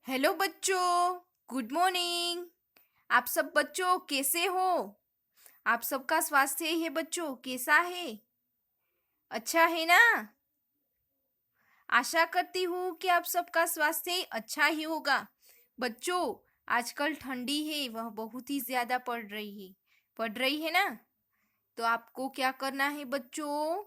Hello बच्चों, good morning. आप सब बच्चों कैसे हो? आप सबका स्वास्थ्य है बच्चों कैसा है? अच्छा है ना? आशा करती हूँ कि आप सबका स्वास्थ्य अच्छा ही होगा। बच्चों, आजकल ठंडी है वह बहुत ही ज्यादा पड़ रही है ना? तो आपको क्या करना है बच्चों?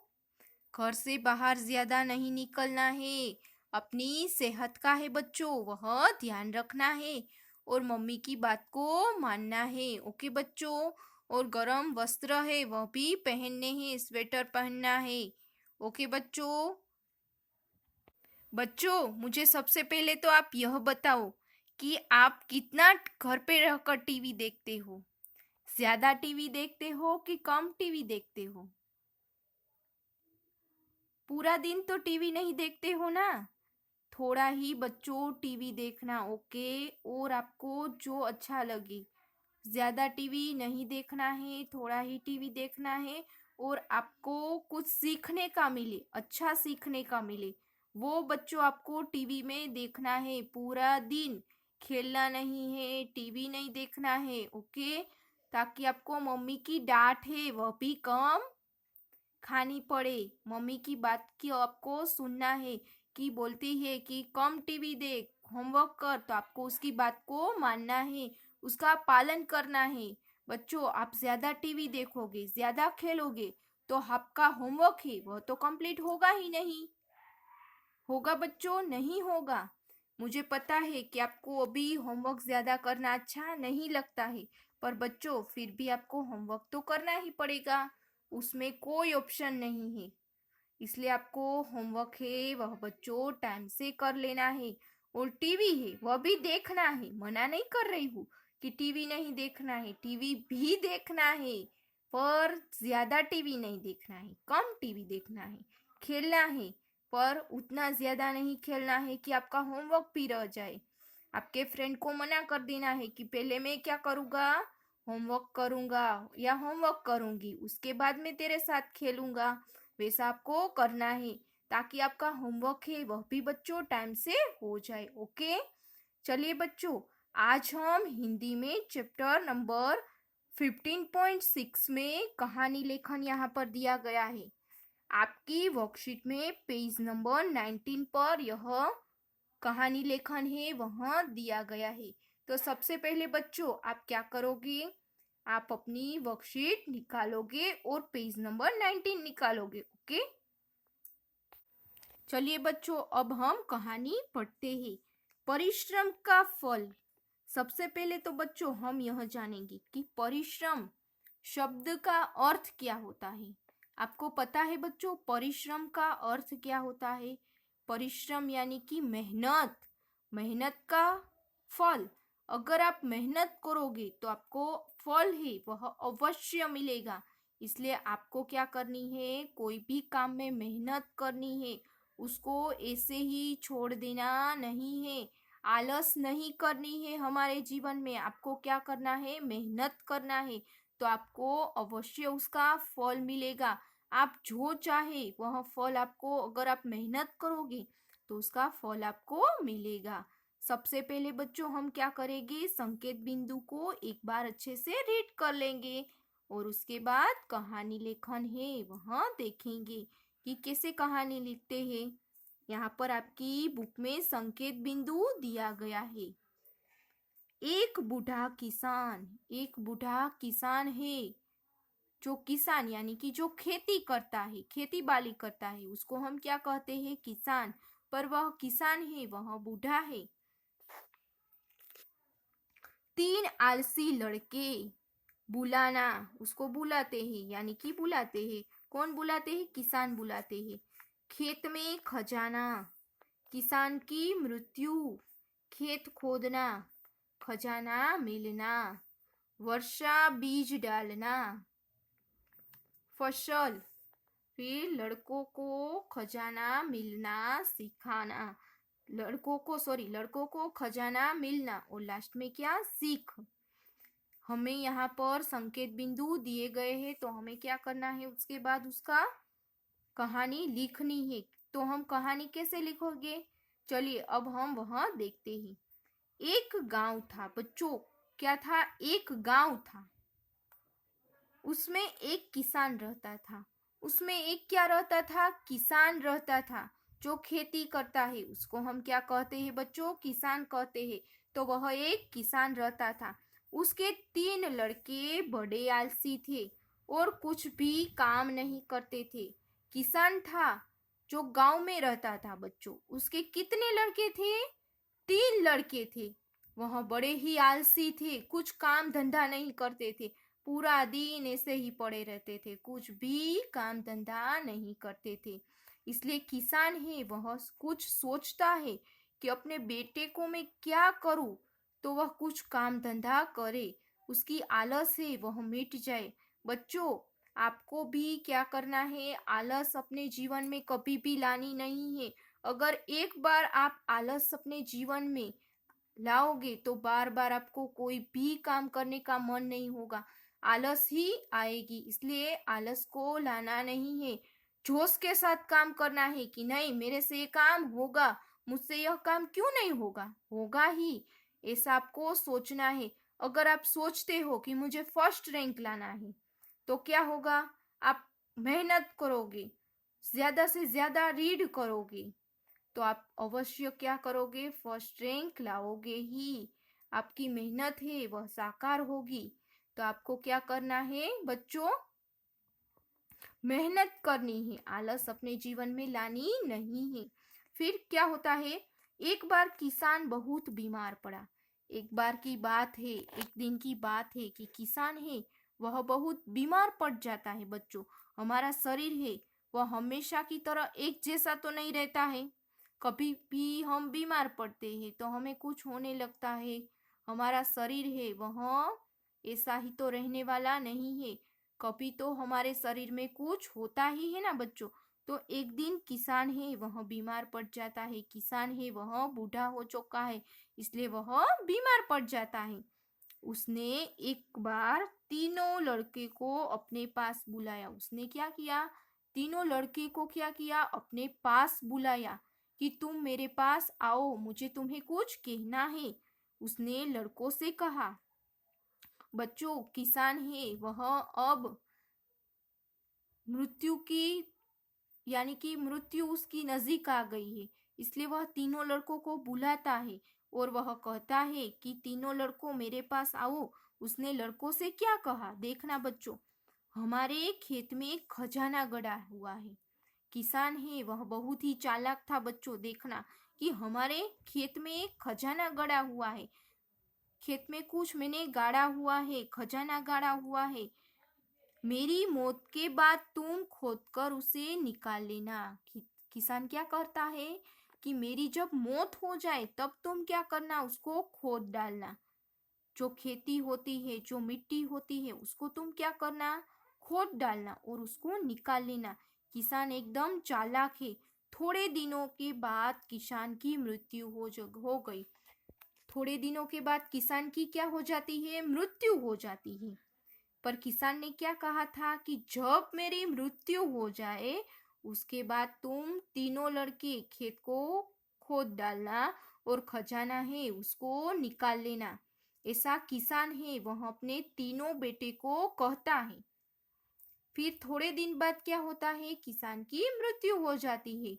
घर से बाहर ज्यादा नहीं निकलना है। अपनी सेहत का है बच्चों, वह ध्यान रखना है और मम्मी की बात को मानना है। ओके बच्चों? और गरम वस्त्र है वह भी पहनने हैं, स्वेटर पहनना है। ओके बच्चों? बच्चों, मुझे सबसे पहले तो आप यह बताओ कि आप कितना घर पे रहकर टीवी देखते हो? ज्यादा टीवी देखते हो कि कम टीवी देखते हो? पूरा दिन तो टीवी नहीं देखते हो ना? थोड़ा ही बच्चों टीवी देखना। ओके? और आपको जो अच्छा लगे, ज्यादा टीवी नहीं देखना है, थोड़ा ही टीवी देखना है। और आपको कुछ सीखने का मिले, अच्छा सीखने का मिले, वो बच्चों आपको टीवी में देखना है। पूरा दिन खेलना नहीं है, टीवी नहीं देखना है। ओके? ताकि आपको मम्मी की डांट है वह भी कम खानी पड़े। मम्मी की बात की आपको सुनना है कि बोलती है कि कम टीवी देख, होमवर्क कर, तो आपको उसकी बात को मानना है, उसका पालन करना है। बच्चों, आप ज्यादा टीवी देखोगे, ज्यादा खेलोगे, तो आपका होमवर्क है वह तो कंप्लीट होगा ही नहीं। होगा बच्चों? नहीं होगा। मुझे पता है कि आपको अभी होमवर्क ज्यादा करना अच्छा नहीं लगता है, पर बच्चों फिर भी आपको होमवर्क तो करना ही पड़ेगा। उसमें कोई ऑप्शन नहीं है। इसलिए आपको होमवर्क है वह बच्चों टाइम से कर लेना है। और टीवी है वह भी देखना है, मना नहीं कर रही हूँ कि टीवी नहीं देखना है, टीवी भी देखना है। पर ज्यादा टीवी नहीं देखना है, कम टीवी देखना है। खेलना है, पर उतना ज्यादा नहीं खेलना है कि आपका होमवर्क भी रह जाए। आपके फ्रेंड को मना कर देना है कि पहले मैं क्या करूँगा, होमवर्क करूँगा या होमवर्क करूँगी, उसके बाद मैं तेरे साथ खेलूँगा। वैसा आपको करना है ताकि आपका होमवर्क है वह भी बच्चों टाइम से हो जाए। ओके? चलिए बच्चों, आज हम हिंदी में चैप्टर नंबर 15.6 में कहानी लेखन यहाँ पर दिया गया है। आपकी वर्कशीट में पेज नंबर 19 पर यह कहानी लेखन है वह दिया गया है। तो सबसे पहले बच्चों आप क्या करोगे? आप अपनी वर्कशीट निकालोगे और पेज नंबर 19 निकालोगे। ओके? चलिए बच्चों, अब हम कहानी पढ़ते हैं। परिश्रम का फल। सबसे पहले तो बच्चों हम यह जानेंगे कि परिश्रम शब्द का अर्थ क्या होता है। आपको पता है बच्चों परिश्रम का अर्थ क्या होता है? परिश्रम यानी कि मेहनत, मेहनत का फल। अगर आप मेहनत करोगे तो आपको फल है वह अवश्य मिलेगा। इसलिए आपको क्या करनी है, कोई भी काम में मेहनत करनी है, उसको ऐसे ही छोड़ देना नहीं है। आलस नहीं करनी है। हमारे जीवन में आपको क्या करना है, मेहनत करना है, तो आपको अवश्य उसका फल मिलेगा। आप जो चाहे वह फल आपको, अगर आप मेहनत करोगे तो उसका फल आपको मिलेगा। सबसे पहले बच्चों हम क्या करेंगे, संकेत बिंदु को एक बार अच्छे से रीड कर लेंगे और उसके बाद कहानी लेखन है वह देखेंगे कि कैसे कहानी लिखते हैं। यहाँ पर आपकी बुक में संकेत बिंदु दिया गया है। एक बूढ़ा किसान है। जो किसान यानी कि जो खेती करता है, खेती बाड़ी करता है, उसको हम क्या कहते हैं, किसान। पर वह किसान है वह बूढ़ा है। तीन आलसी लड़के। बुलाना, उसको बुलाते हैं यानी कि बुलाते हैं। कौन बुलाते हैं? किसान बुलाते हैं। खेत में खजाना। किसान की मृत्यु। खेत खोदना, खजाना मिलना। वर्षा बीज डालना। फसल, फिर लड़कों को खजाना मिलना सिखाना। लड़कों को खजाना मिलना और लास्ट में क्या, सीख। हमें यहाँ पर संकेत बिंदु दिए गए हैं तो हमें क्या करना है, उसके बाद उसका कहानी लिखनी है। तो हम कहानी कैसे लिखोगे? चलिए अब हम वहाँ देखते हैं। एक गांव था बच्चों। क्या था? एक गांव था। उसमें एक किसान रहता था। उसमें एक क्या रहता था? किसान रहता था। जो खेती करता है उसको हम क्या कहते हैं बच्चों? किसान कहते हैं। तो वह एक किसान रहता था। उसके 3 लड़के बड़े आलसी थे और कुछ भी काम नहीं करते थे। किसान था जो गांव में रहता था बच्चों। उसके कितने लड़के थे? 3 लड़के थे। वह बड़े ही आलसी थे, कुछ काम धंधा नहीं करते थे। पूरा दिन ऐसे ही पड़े रहते थे, कुछ भी काम धंधा नहीं करते थे। इसलिए किसान है वह कुछ सोचता है कि अपने बेटे को मैं क्या करूं तो वह कुछ काम धंधा करे, उसकी आलस है वह मिट जाए। बच्चों, आपको भी क्या करना है? आलस अपने जीवन में कभी भी लानी नहीं है। अगर एक बार आप आलस अपने जीवन में लाओगे तो बार बार आपको कोई भी काम करने का मन नहीं होगा, आलस ही आएगी। इसलिए आलस को लाना नहीं है, जोश के साथ काम करना है कि नहीं मेरे से ये काम होगा, मुझसे यह काम क्यों नहीं होगा, होगा ही, ऐसा आपको सोचना है। अगर आप सोचते हो कि मुझे फर्स्ट रैंक लाना है तो क्या होगा? आप मेहनत करोगे, ज्यादा से ज्यादा रीड करोगे तो आप अवश्य क्या करोगे? फर्स्ट रैंक लाओगे ही। आपकी मेहनत है वह साकार होगी। तो आपको क्या करना है बच्चों? मेहनत करनी है, आलस अपने जीवन में लानी नहीं है। फिर क्या होता है? एक बार किसान बहुत बीमार पड़ा। एक बार की बात है, एक दिन की बात है कि किसान है वह बहुत बीमार पड़ जाता है बच्चों। हमारा शरीर है वह हमेशा की तरह एक जैसा तो नहीं रहता है। कभी भी हम बीमार पड़ते हैं तो हमें कुछ होने लगता है। हमारा शरीर है वह ऐसा ही तो रहने वाला नहीं है। कभी तो हमारे शरीर में कुछ होता ही है ना बच्चों। तो एक दिन किसान है वह बीमार पड़ जाता है। किसान है वह बूढ़ा हो चुका है, इसलिए वह बीमार पड़ जाता है। उसने एक बार 3 लड़के को अपने पास बुलाया। उसने क्या किया? 3 लड़के को क्या किया? अपने पास बुलाया कि तुम मेरे पास आओ, मुझे तुम्हें कुछ कहना है। उसने लड़कों से कहा। बच्चों, किसान है वह अब मृत्यु की यानी कि मृत्यु उसकी नजीक आ गई है। इसलिए वह 3 लड़कों को बुलाता है और वह कहता है कि 3 लड़कों मेरे पास आओ। उसने लड़कों से क्या कहा देखना बच्चों। हमारे खेत में एक खजाना गड़ा हुआ है। किसान है वह बहुत ही चालाक था बच्चों। देखना कि हमारे खेत में एक खजाना गड़ा हुआ है। खेत में कुछ मैंने गाड़ा हुआ है, खजाना गाड़ा हुआ है। मेरी मौत के बाद तुम खोदकर उसे निकाल लेना। किसान क्या करता है कि मेरी जब मौत हो जाए तब तुम क्या करना? उसको खोद डालना। जो खेती होती है, जो मिट्टी होती है, उसको तुम क्या करना? खोद डालना और उसको निकाल लेना। किसान एकदम चालाक है। थोड़े दिनों के बाद किसान की मृत्यु हो गई। थोड़े दिनों के बाद किसान की क्या हो जाती है? मृत्यु हो जाती है। पर किसान ने क्या कहा था कि जब मेरी मृत्यु हो जाए उसके बाद तुम 3 लड़के खेत को खोद डालना और खजाना है उसको निकाल लेना। ऐसा किसान है वह अपने 3 बेटे को कहता है। फिर थोड़े दिन बाद क्या होता है? किसान की मृत्यु हो जाती है।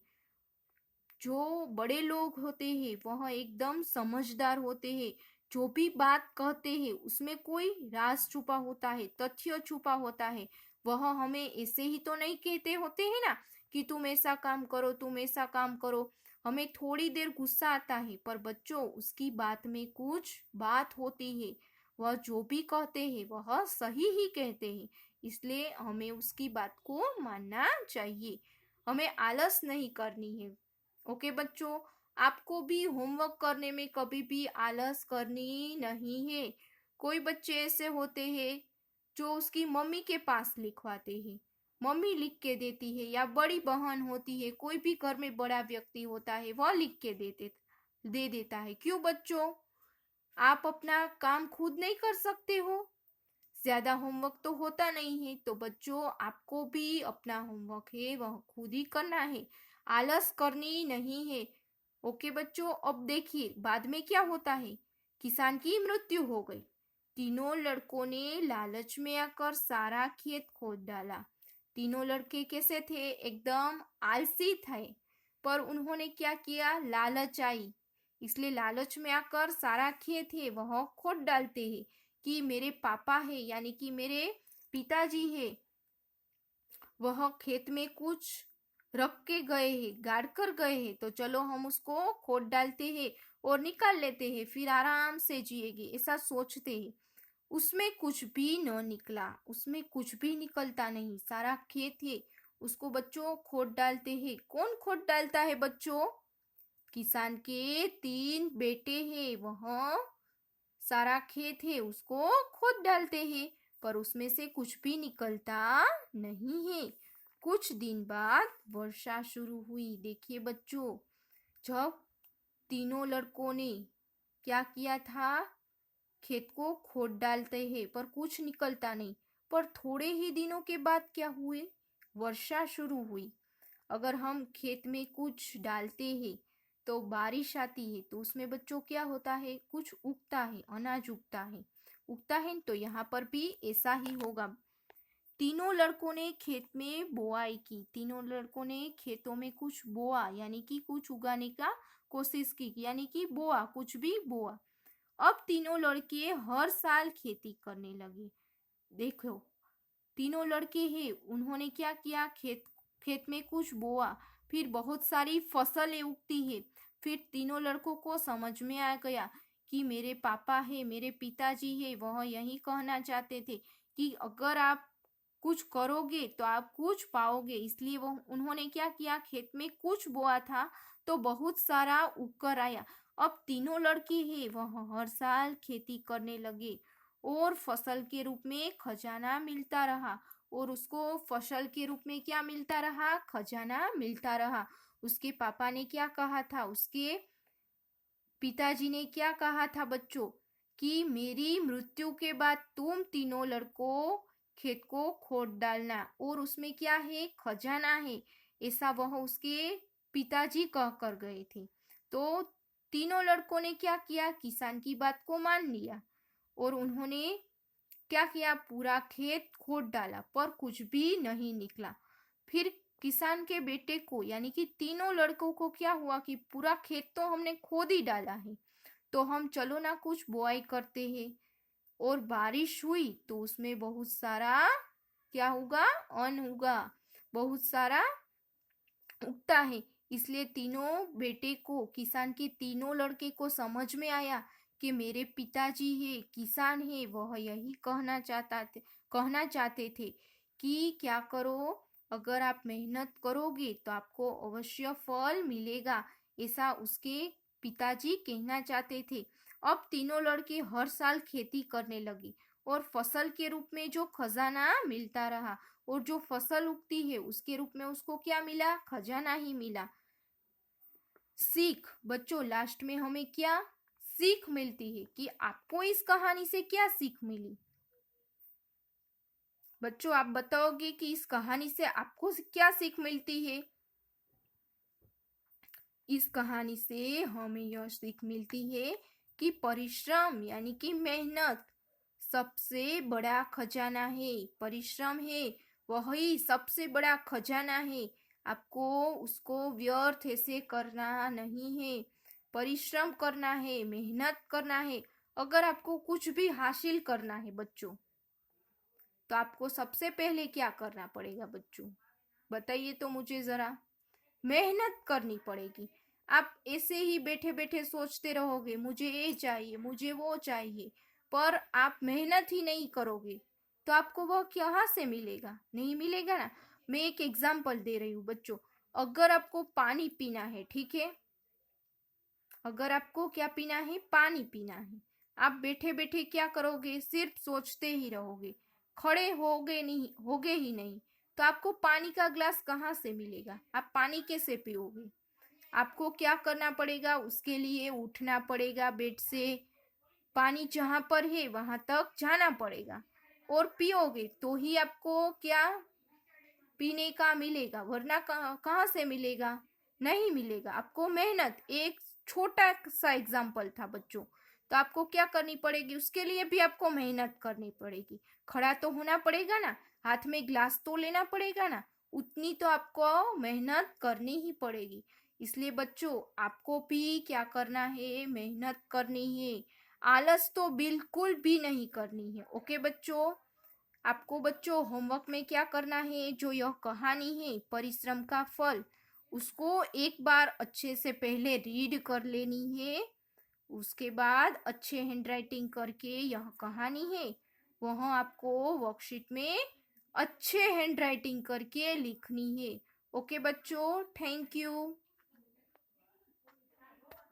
जो बड़े लोग होते हैं वह एकदम समझदार होते हैं। जो भी बात कहते हैं उसमें कोई राज छुपा होता है, तथ्य छुपा होता है। वह हमें ऐसे ही तो नहीं कहते होते हैं ना कि तुम ऐसा काम करो, तुम ऐसा काम करो। हमें थोड़ी देर गुस्सा आता है पर बच्चों उसकी बात में कुछ बात होती है। वह जो भी कहते हैं वह सही ही कहते हैं। इसलिए हमें उसकी बात को मानना चाहिए। हमें आलस नहीं करनी है। ओके बच्चों, आपको भी होमवर्क करने में कभी भी आलस करनी नहीं है। कोई बच्चे ऐसे होते हैं जो उसकी मम्मी के पास लिखवाते हैं, मम्मी लिख के देती है, या बड़ी बहन होती है, कोई भी घर में बड़ा व्यक्ति होता है वह लिख के दे देता है। क्यों बच्चों? आप अपना काम खुद नहीं कर सकते हो? ज्यादा होमवर्क तो होता नहीं है, तो बच्चों आपको भी अपना होमवर्क है वह खुद ही करना है, आलस करनी नहीं है। ओके बच्चों, अब देखिए बाद में क्या होता है। किसान की मृत्यु हो गई। तीनों लड़कों ने लालच में आकर सारा खेत खोद डाला। तीनों लड़के कैसे थे? एकदम आलसी थे। पर उन्होंने क्या किया? लालच आई, इसलिए लालच में आकर सारा खेत है वह खोद डालते हैं कि मेरे पापा है यानी कि मेरे पिताजी है, वह खेत में कुछ रख के गए हैं, गाड़ कर गए हैं, तो चलो हम उसको खोद डालते हैं और निकाल लेते हैं, फिर आराम से जिएंगे, ऐसा सोचते हैं। उसमें कुछ भी न निकला, उसमें कुछ भी निकलता नहीं, सारा खेत है उसको बच्चों खोद डालते हैं। कौन खोद डालता है बच्चों? किसान के तीन बेटे हैं, वह सारा खेत है उसको खोद डालते हैं, पर उसमें से कुछ भी निकलता नहीं है। कुछ दिन बाद वर्षा शुरू हुई। देखिए बच्चों, जब तीनों लड़कों ने क्या किया था? खेत को खोद डालते हैं पर कुछ निकलता नहीं। पर थोड़े ही दिनों के बाद क्या हुए? वर्षा शुरू हुई। अगर हम खेत में कुछ डालते हैं तो बारिश आती है, तो उसमें बच्चों क्या होता है? कुछ उगता है, अनाज उगता है। उगता है तो यहाँ पर भी ऐसा ही होगा। तीनों लड़कों ने खेत में बुआई की। तीनों लड़कों ने खेतों में कुछ बोआ यानी कि कुछ उगाने का कोशिश की, यानी कि बोआ, कुछ भी बोआ। अब तीनों लड़के हर साल खेती करने लगे। देखो, तीनों लड़के हैं, उन्होंने क्या किया? खेत में कुछ बोआ, फिर बहुत सारी फसलें उगती है। फिर तीनों लड़कों को समझ में आ गया कि मेरे पापा है, मेरे पिताजी है, वह यही कहना चाहते थे कि अगर आप कुछ करोगे तो आप कुछ पाओगे। इसलिए वो उन्होंने क्या किया? खेत में कुछ बोआ था तो बहुत सारा उग कर आया। अब तीनों लड़के हैं वह हर साल खेती करने लगे और फसल के रूप में खजाना मिलता रहा। और उसको फसल के रूप में क्या मिलता रहा? खजाना मिलता रहा। उसके पापा ने क्या कहा था? उसके पिताजी ने क्या कहा था बच्चों? कि मेरी मृत्यु के बाद तुम तीनों लड़कों खेत को खोद डालना और उसमें क्या है? खजाना है, ऐसा वह उसके पिताजी कह कर गए थे। तो तीनों लड़कों ने क्या किया? किसान की बात को मान लिया और उन्होंने क्या किया? पूरा खेत खोद डाला पर कुछ भी नहीं निकला। फिर किसान के बेटे को यानी कि तीनों लड़कों को क्या हुआ कि पूरा खेत तो हमने खोद ही डाला है, तो हम चलो ना कुछ बुआई करते हैं। और बारिश हुई तो उसमें बहुत सारा क्या होगा? अन्न उगा, बहुत सारा उगता है। इसलिए तीनों बेटे को, किसान के तीनों लड़के को समझ में आया कि मेरे पिताजी है, किसान है, वह यही कहना चाहते थे कि क्या करो, अगर आप मेहनत करोगे तो आपको अवश्य फल मिलेगा, ऐसा उसके पिताजी कहना चाहते थे। अब तीनों लड़के हर साल खेती करने लगे और फसल के रूप में जो खजाना मिलता रहा और जो फसल उगती है उसके रूप में उसको क्या मिला? खजाना ही मिला। सीख बच्चों, लास्ट में हमें क्या सीख मिलती है कि आपको इस कहानी से क्या सीख मिली? बच्चों आप बताओगे कि इस कहानी से आपको क्या सीख मिलती है? इस कहानी से हमें यह सीख मिलती है कि परिश्रम यानी कि मेहनत सबसे बड़ा खजाना है। परिश्रम है वही सबसे बड़ा खजाना है। आपको उसको व्यर्थ ऐसे करना नहीं है, परिश्रम करना है, मेहनत करना है। अगर आपको कुछ भी हासिल करना है बच्चों, तो आपको सबसे पहले क्या करना पड़ेगा बच्चों? बताइए तो मुझे जरा। मेहनत करनी पड़ेगी। आप ऐसे ही बैठे बैठे सोचते रहोगे मुझे ये चाहिए, मुझे वो चाहिए, पर आप मेहनत ही नहीं करोगे तो आपको वह कहाँ से मिलेगा? नहीं मिलेगा ना। मैं एक एग्जाम्पल दे रही हूँ बच्चों। अगर आपको पानी पीना है, ठीक है, अगर आपको क्या पीना है? पानी पीना है। आप बैठे बैठे क्या करोगे? सिर्फ सोचते ही रहोगे, खड़े होगे ही नहीं, तो आपको पानी का ग्लास कहाँ से मिलेगा? आप पानी कैसे पियोगे? आपको क्या करना पड़ेगा? उसके लिए उठना पड़ेगा बेड से, पानी जहां पर है वहां तक जाना पड़ेगा और पियोगे तो ही आपको क्या पीने का मिलेगा, वरना कहाँ से मिलेगा? नहीं मिलेगा। आपको मेहनत, एक छोटा सा एग्जाम्पल था बच्चों। तो आपको क्या करनी पड़ेगी, उसके लिए भी आपको मेहनत करनी पड़ेगी। खड़ा तो होना पड़ेगा ना, हाथ में ग्लास तो लेना पड़ेगा ना, उतनी तो आपको मेहनत करनी ही पड़ेगी। इसलिए बच्चों आपको भी क्या करना है, मेहनत करनी है। आलस तो बिल्कुल भी नहीं करनी है। ओके बच्चों, आपको बच्चों होमवर्क में क्या करना है, जो यह कहानी है परिश्रम का फल, उसको एक बार अच्छे से पहले रीड कर लेनी है। उसके बाद अच्छे हैंडराइटिंग करके यह कहानी है वह आपको वर्कशीट में अच्छे हैंडराइटिंग करके लिखनी है। ओके बच्चों, थैंक यू।